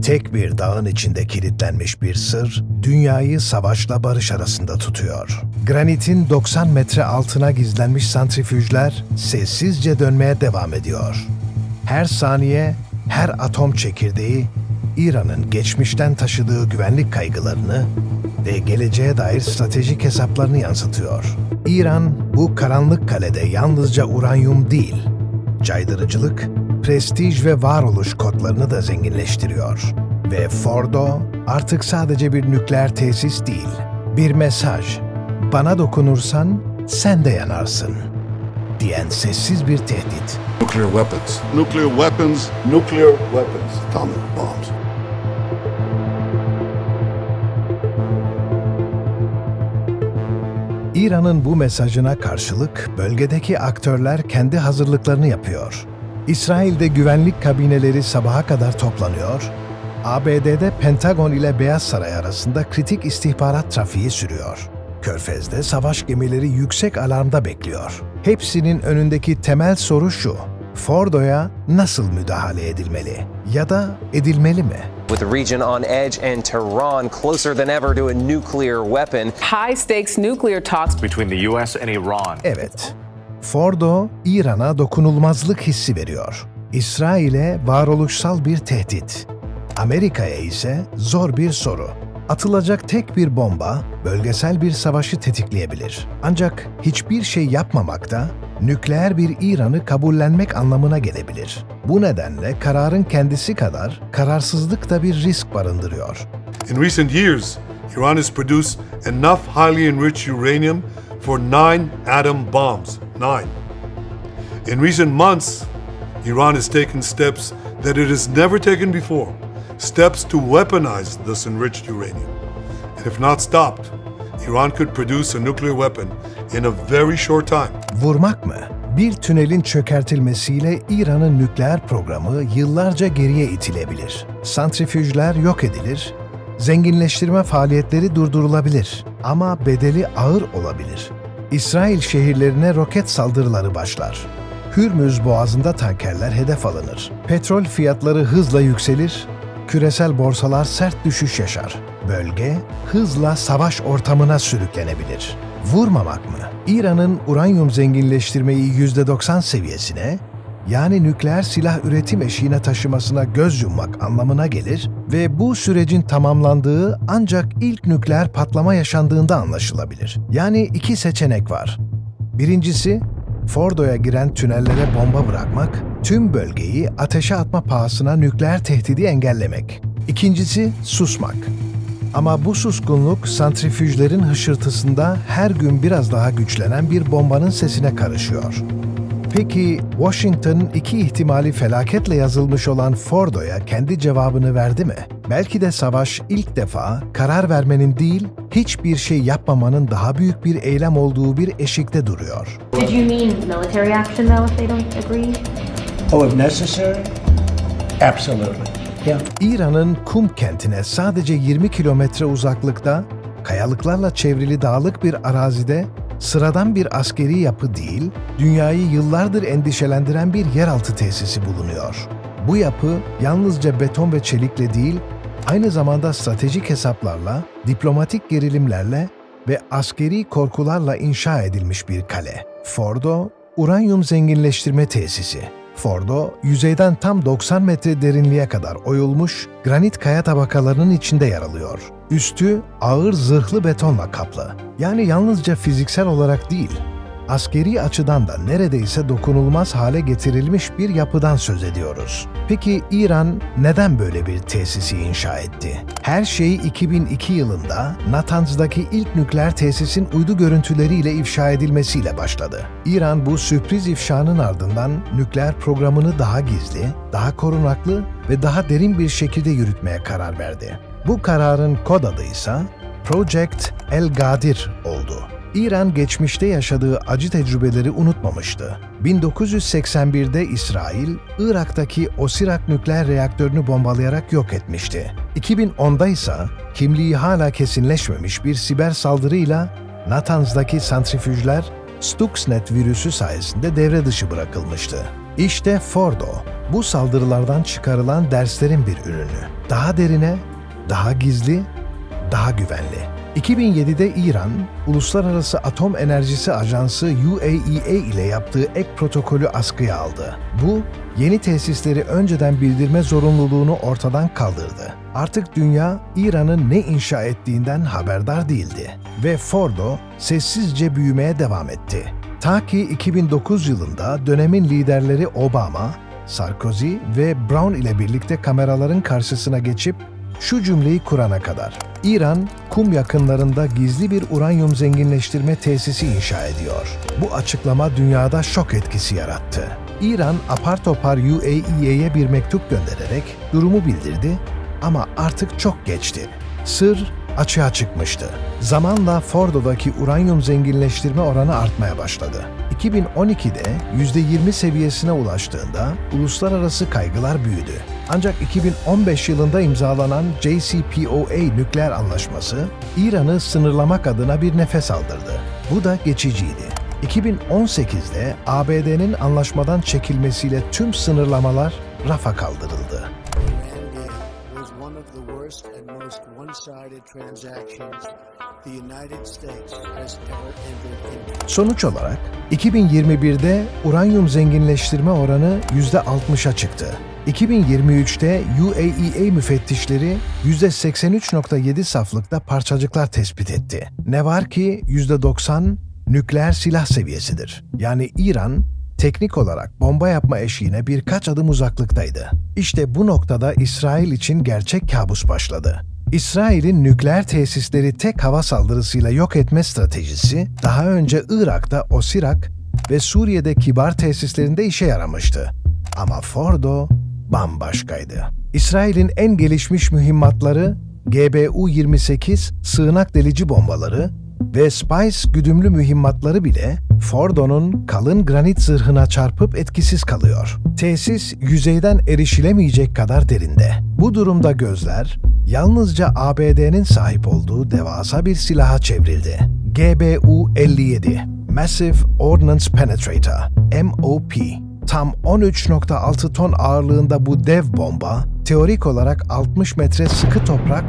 Tek bir dağın içinde kilitlenmiş bir sır, dünyayı savaşla barış arasında tutuyor. Granitin 90 metre altına gizlenmiş santrifüjler sessizce dönmeye devam ediyor. Her saniye, her atom çekirdeği, İran'ın geçmişten taşıdığı güvenlik kaygılarını ve geleceğe dair stratejik hesaplarını yansıtıyor. İran, bu karanlık kalede yalnızca uranyum değil, caydırıcılık, prestij ve varoluş kodlarını da zenginleştiriyor. Ve Fordo artık sadece bir nükleer tesis değil, bir mesaj. Bana dokunursan sen de yanarsın diyen sessiz bir tehdit. Nuclear weapons. Nuclear weapons. Nuclear weapons. Atomic bombs. İran'ın bu mesajına karşılık bölgedeki aktörler kendi hazırlıklarını yapıyor. İsrail'de güvenlik kabineleri sabaha kadar toplanıyor, ABD'de Pentagon ile Beyaz Saray arasında kritik istihbarat trafiği sürüyor. Körfez'de savaş gemileri yüksek alarmda bekliyor. Hepsinin önündeki temel soru şu: Fordo'ya nasıl müdahale edilmeli? Ya da edilmeli mi? With the region on edge and Tehran closer than ever to a nuclear weapon. High-stakes nuclear talks between the US and Iran. Evet, Fordo, İran'a dokunulmazlık hissi veriyor. İsrail'e varoluşsal bir tehdit. Amerika'ya ise zor bir soru. Atılacak tek bir bomba, bölgesel bir savaşı tetikleyebilir. Ancak hiçbir şey yapmamak da nükleer bir İran'ı kabullenmek anlamına gelebilir. Bu nedenle kararın kendisi kadar kararsızlık da bir risk barındırıyor. In recent years, Iran has produced enough highly enriched uranium for 9 atom bombs. 9. In recent months, Iran has taken steps that it has never taken before. Steps to weaponize this enriched uranium. And if not stopped, Iran could produce a nuclear weapon in a very short time. Vurmak mı? Bir tünelin çökertilmesiyle İran'ın nükleer programı yıllarca geriye itilebilir. Santrifüjler yok edilir, zenginleştirme faaliyetleri durdurulabilir ama bedeli ağır olabilir. İsrail şehirlerine roket saldırıları başlar. Hürmüz Boğazı'nda tankerler hedef alınır. Petrol fiyatları hızla yükselir, küresel borsalar sert düşüş yaşar. Bölge hızla savaş ortamına sürüklenebilir. Vurmamak mı? İran'ın uranyum zenginleştirmeyi %90 seviyesine, yani nükleer silah üretim eşiğine taşımasına göz yummak anlamına gelir ve bu sürecin tamamlandığı ancak ilk nükleer patlama yaşandığında anlaşılabilir. Yani iki seçenek var. Birincisi, Fordo'ya giren tünellere bomba bırakmak, tüm bölgeyi ateşe atma pahasına nükleer tehdidi engellemek. İkincisi, susmak. Ama bu suskunluk santrifüjlerin hışırtısında her gün biraz daha güçlenen bir bombanın sesine karışıyor. Peki Washington'ın iki ihtimali felaketle yazılmış olan Fordo'ya kendi cevabını verdi mi? Belki de savaş ilk defa karar vermenin değil, hiçbir şey yapmamanın daha büyük bir eylem olduğu bir eşikte duruyor. Did you mean military action though if they don't agree? Oh, if necessary? Absolutely. Yeah. İran'ın Kum kentine sadece 20 kilometre uzaklıkta, kayalıklarla çevrili dağlık bir arazide sıradan bir askeri yapı değil, dünyayı yıllardır endişelendiren bir yeraltı tesisi bulunuyor. Bu yapı yalnızca beton ve çelikle değil, aynı zamanda stratejik hesaplarla, diplomatik gerilimlerle ve askeri korkularla inşa edilmiş bir kale. Fordo, uranyum zenginleştirme tesisi. Fordo, yüzeyden tam 90 metre derinliğe kadar oyulmuş granit kaya tabakalarının içinde yer alıyor. Üstü ağır zırhlı betonla kaplı. Yani yalnızca fiziksel olarak değil, askeri açıdan da neredeyse dokunulmaz hale getirilmiş bir yapıdan söz ediyoruz. Peki İran neden böyle bir tesisi inşa etti? Her şey 2002 yılında Natanz'daki ilk nükleer tesisin uydu görüntüleriyle ifşa edilmesiyle başladı. İran bu sürpriz ifşanın ardından nükleer programını daha gizli, daha korunaklı ve daha derin bir şekilde yürütmeye karar verdi. Bu kararın kod adı ise Project El Gadir oldu. İran geçmişte yaşadığı acı tecrübeleri unutmamıştı. 1981'de İsrail, Irak'taki Osirak nükleer reaktörünü bombalayarak yok etmişti. 2010'da ise kimliği hala kesinleşmemiş bir siber saldırıyla Natanz'daki santrifüjler Stuxnet virüsü sayesinde devre dışı bırakılmıştı. İşte Fordo, bu saldırılardan çıkarılan derslerin bir ürünü. Daha derine, daha gizli, daha güvenli. 2007'de İran, Uluslararası Atom Enerjisi Ajansı UAEA ile yaptığı ek protokolü askıya aldı. Bu, yeni tesisleri önceden bildirme zorunluluğunu ortadan kaldırdı. Artık dünya, İran'ın ne inşa ettiğinden haberdar değildi ve Fordo sessizce büyümeye devam etti. Ta ki 2009 yılında dönemin liderleri Obama, Sarkozy ve Brown ile birlikte kameraların karşısına geçip şu cümleyi kurana kadar. İran, Kum yakınlarında gizli bir uranyum zenginleştirme tesisi inşa ediyor. Bu açıklama dünyada şok etkisi yarattı. İran apar topar UAEA'ye bir mektup göndererek durumu bildirdi ama artık çok geçti. Sır açığa çıkmıştı. Zamanla Fordo'daki uranyum zenginleştirme oranı artmaya başladı. 2012'de %20 seviyesine ulaştığında uluslararası kaygılar büyüdü. Ancak 2015 yılında imzalanan JCPOA nükleer anlaşması, İran'ı sınırlamak adına bir nefes aldırdı. Bu da geçiciydi. 2018'de ABD'nin anlaşmadan çekilmesiyle tüm sınırlamalar rafa kaldırıldı. Was one of the worst and most one-sided transactions the United States has ever entered into. Sonuç olarak 2021'de uranyum zenginleştirme oranı %60'a çıktı. 2023'te UAEA müfettişleri %83.7 saflıkta parçacıklar tespit etti. Ne var ki %90 nükleer silah seviyesidir. Yani İran, teknik olarak bomba yapma eşiğine birkaç adım uzaklıktaydı. İşte bu noktada İsrail için gerçek kabus başladı. İsrail'in nükleer tesisleri tek hava saldırısıyla yok etme stratejisi, daha önce Irak'ta Osirak ve Suriye'de Kibar tesislerinde işe yaramıştı. Ama Fordo bambaşkaydı. İsrail'in en gelişmiş mühimmatları, GBU-28 sığınak delici bombaları ve Spice güdümlü mühimmatları bile Fordo'nun kalın granit zırhına çarpıp etkisiz kalıyor. Tesis yüzeyden erişilemeyecek kadar derinde. Bu durumda gözler yalnızca ABD'nin sahip olduğu devasa bir silaha çevrildi. GBU-57 Massive Ordnance Penetrator MOP. Tam 13.6 ton ağırlığında bu dev bomba, teorik olarak 60 metre sıkı toprak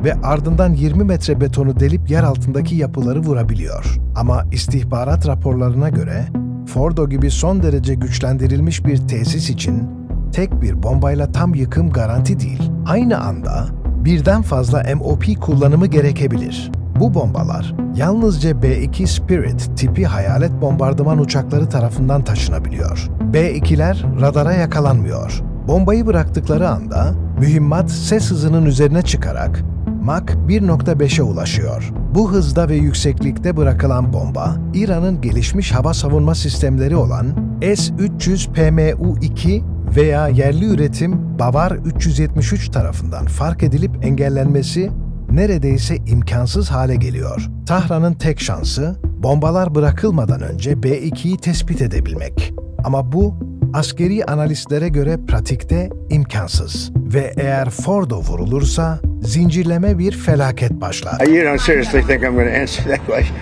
ve ardından 20 metre betonu delip yer altındaki yapıları vurabiliyor. Ama istihbarat raporlarına göre Fordo gibi son derece güçlendirilmiş bir tesis için tek bir bombayla tam yıkım garanti değil. Aynı anda birden fazla MOP kullanımı gerekebilir. Bu bombalar yalnızca B-2 Spirit tipi hayalet bombardıman uçakları tarafından taşınabiliyor. B-2'ler radara yakalanmıyor. Bombayı bıraktıkları anda mühimmat ses hızının üzerine çıkarak Mach 1.5'e ulaşıyor. Bu hızda ve yükseklikte bırakılan bomba, İran'ın gelişmiş hava savunma sistemleri olan S-300 PMU-2 veya yerli üretim Bavar 373 tarafından fark edilip engellenmesi neredeyse imkansız hale geliyor. Tahran'ın tek şansı, bombalar bırakılmadan önce B-2'yi tespit edebilmek. Ama bu, askeri analistlere göre pratikte imkansız. Ve eğer Fordo vurulursa, zincirleme bir felaket başlar. You don't seriously think I'm going to answer that question?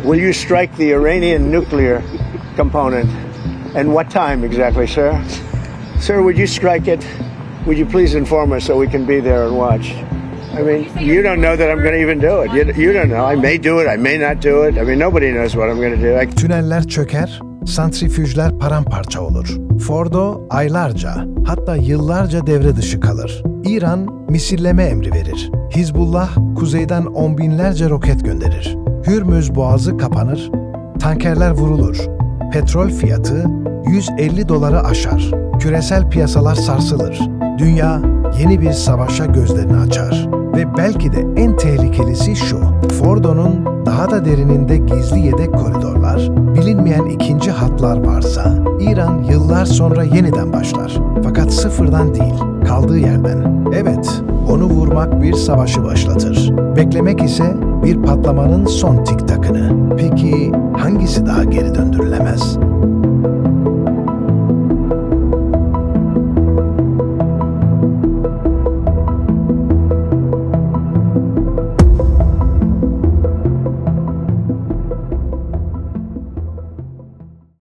Will you strike the Iranian nuclear component? And what time exactly, sir? Sir, would you strike it? Would you please inform us so we can be there and watch? I mean, you don't know that I'm going to even do it. You don't know. I may do it, I may not do it. I mean, nobody knows what I'm going to do. Tüneller çöker, santrifüjler paramparça olur. Fordo aylarca, hatta yıllarca devre dışı kalır. İran misilleme emri verir. Hizbullah kuzeyden on binlerce roket gönderir. Hürmüz Boğazı kapanır, tankerler vurulur. Petrol fiyatı 150 doları aşar. Küresel piyasalar sarsılır. Dünya yeni bir savaşa gözlerini açar. Ve belki de en tehlikelisi şu, Fordo'nun daha da derininde gizli yedek koridorlar, bilinmeyen ikinci hatlar varsa, İran yıllar sonra yeniden başlar. Fakat sıfırdan değil, kaldığı yerden. Evet, onu vurmak bir savaşı başlatır. Beklemek ise bir patlamanın son tik takını. Peki hangisi daha geri döndürülemez?